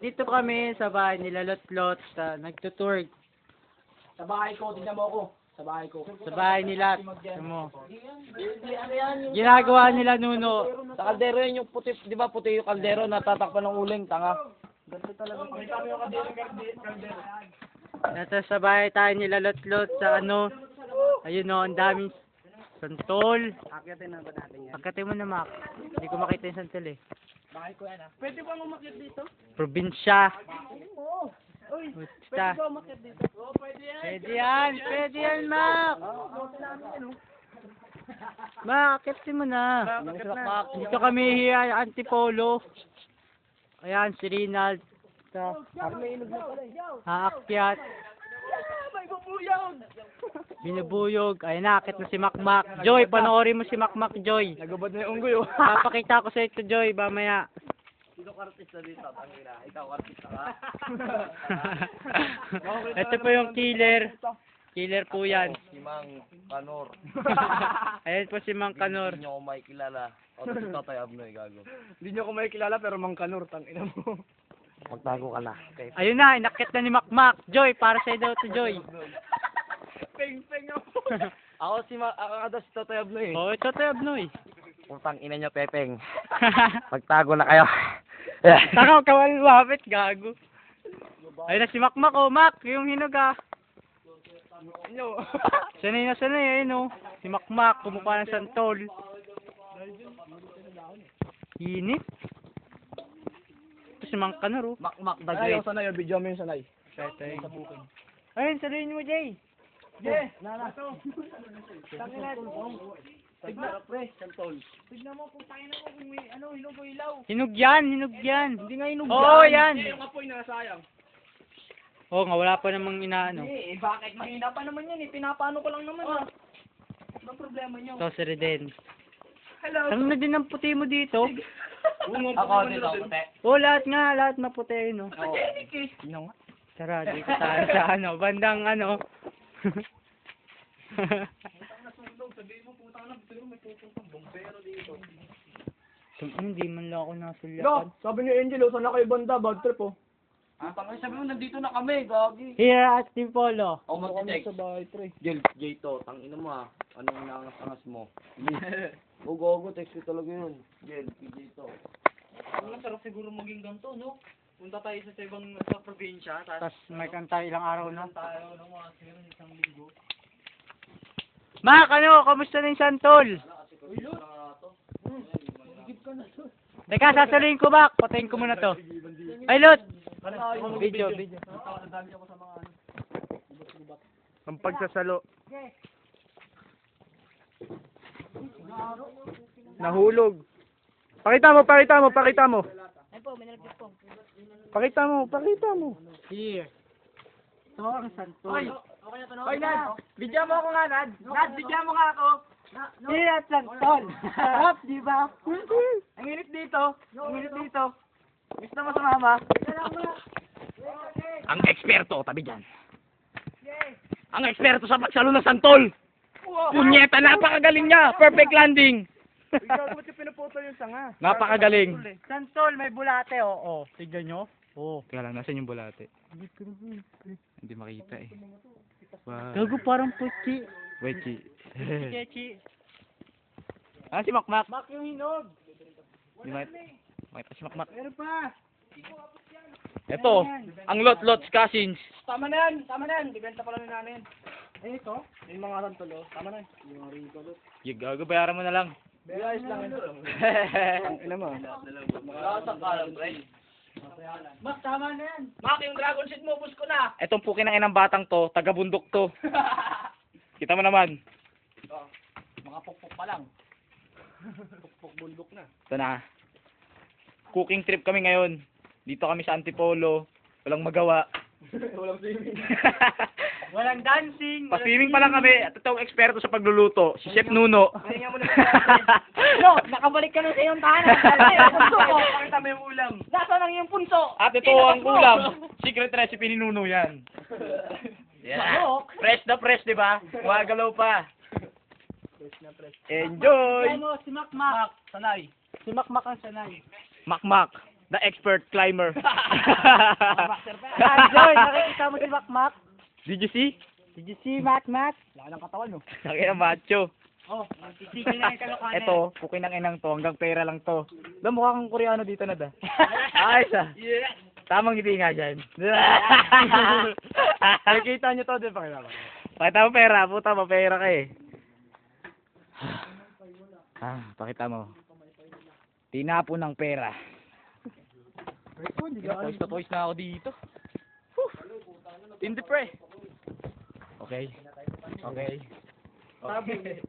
Dito kami sa bahay nila Lot-Lot, nagtutour Sa bahay ko, tingnan mo ako. Sa bahay ko. sa bahay nila. Ano mo? Ginagawa nila Nuno. Sa kaldero yun yung puti, di ba puti yung kaldero, natatakpan ng uling, tanga. Ito sa bahay tayo nila Lot-Lot sa ano. Ayun o, ang daming santol. Akyatin na ba natin yan? Pagkatay mo na, Mac. Hindi ko makita yung santol eh. Bahay ko yan ah. Pwede ba umakyat dito? Probinsya. Oo. Uy, Basta. pwede ba umakyat dito? Oo, pwede yan. Pwede yan, Mac. Mac, akit mo na. Dito kami hiya, Antipolo. Ayan, si Rinald. May inog na pala eh. Aakyat. May bubuyog! Binubuyog. Ayan na, akit na si Macmac. Joy, panoorin mo si Macmac, Joy. Nagubad na yung unggoy oh. Papakita ko sa ito, Joy, mamaya. Sino artista dito? Tangina. Ikaw artista ka? Ito po yung killer. Killer po yan. Si Mang Kanor. Ayan po si Mang Kanor. Hindi niyo ako makikilala. O, si Tatay Abnoy, gago. Hindi nyo ko may kilala pero Mang Kanor, tangina mo. Magtago ka na. Okay. Ayun na, inakit na ni Macmac. Joy, para sa daw to Joy. Peng-peng ako. Ako si Tatay Abnoy. Oh, ito tayo, Abnoy. Putang ina niyo, Pepeng. Magtago na kayo. Takaw, kawal wapit, gago. Ayun na si Macmac, oh, Mac, yung hinog ah. Ano? Sanay na sanay, ayun oh. Si Macmac, kumukha ng santol. Init. Ito si Mang Kanor, oh. Makmak the Ay, Great. yung sanay, yung video mo yung sanay. Ayun, sabihin mo, Jay. Yeah, nana. Tangina. Tignan, pre, santol. Tignan mo kung tayo na mo kung may ano, hinog o ilaw. Hinog yan, hinog yan. Hindi nga hinog Oo, yan. Yung apoy na sayang. Oo nga, wala pa namang inaano. Eh, bakit mahina pa naman yan eh? Pinapano ko lang naman ah. Anong problema nyo? Ito si Reden. Hello. Ano na din ang puti mo dito? Ako dito, puti. Oo, lahat nga, lahat maputi, no? Pajenik eh. Ano nga? Tara, dito tayo sa ano, bandang ano. Sabihin mo, puta na, pero may pupuntang bombero dito. Hindi man lang ako nasulyakan. No, sabi ni Angel, saan na kayo banda? Bad trip oh. Ah, tangay, sabi mo, nandito na kami, gagi. Here at Tipolo. O, mag-text. Sa bahay, pre. Jay to, tangina mo ah. Anong nangas-angas mo? Ugo-ugo, text ko talaga yun. Jay to. Ang sarap siguro maging ganito, no? Punta tayo sa ibang sa probinsya, Tapos may kanta ilang araw na. tayo ng mga isang linggo. Mak, ano, kamusta na yung santol? Teka, sasaluhin ko, Mak. Patayin ko muna to. Ay, Lot! Video. Ang pagsasalo. Nahulog. Pakita mo. Pakita mo. Here. Ito ang santol. Hoy, Nad! Bidya mo ako nga, Nad! Nad, bidya mo nga ako! Here at santol. Sarap, di ba? Ang init dito! Gusto mo sumama? Ang eksperto, tabi dyan. Ang eksperto sa pagsalo ng santol. Punyeta, napakagaling niya. Perfect landing. Ikaw, ba't yung pinuputo yung sanga? Napakagaling. Santol, may bulate, oo. Tignan nyo. Oo. Kaya lang, nasan yung bulate? Hindi makita eh. Wow. Gago parang puti. Wait, Chi. Chechi. Ah, si Makmak. Mak yung hinog! Di makita si Makmak. Meron pa! Ito, ang Lot-Lot Cousins. Tama na yan! Dibenta pala ni nanin. Eh, ito? Yung mga rantulo. Tama na yan. Yung mga rintulo. Yung gago, bayaran mo na lang. Ayos lang ito. Ang ina mo. Mak, tama na yan. Mak, yung dragon seed mo, ubus ko na. Etong pukin ng inang batang to, taga-bundok to. Kita mo naman. Mga pukpok pa lang. Pukpok bundok na. Ito na. Cooking trip kami ngayon. Dito kami sa Antipolo. Walang magawa. Walang swimming. Walang dancing. Pa-swimming pa lang kami. At ito ang eksperto sa pagluluto. Si Chef Nuno. Pahinga mo na. No, nakabalik ka na sa iyong tahanan. Yung punso ko. Pakita mo yung ulam. Nasaan ang iyong punso? At ito ang ulam. Secret recipe ni Nuno yan. Manok. Fresh na fresh, di ba? Magalaw pa. Fresh na fresh. Enjoy! Ano, si Makmak. Sanay. Si Makmak ang sanay. Makmak. The expert climber. Joy, nakikita mo si Makmak? Did you see? Did you see Makmak? Wala ng katawan, no? Nakita macho. Oh, titigil na yung kalokohan. Ito, pukin ng inang to, hanggang pera lang to. Da, mukha kang Koreano dito na da. Ayos ah. Yeah. Tamang ngiti nga dyan. Nakikita nyo to, di ba? Pakita mo pera, puta mo, pera ka eh. Pakita mo. Tinapo ng pera. Toys na toys na ako dito. Tindi pre. Okay. Okay. Okay.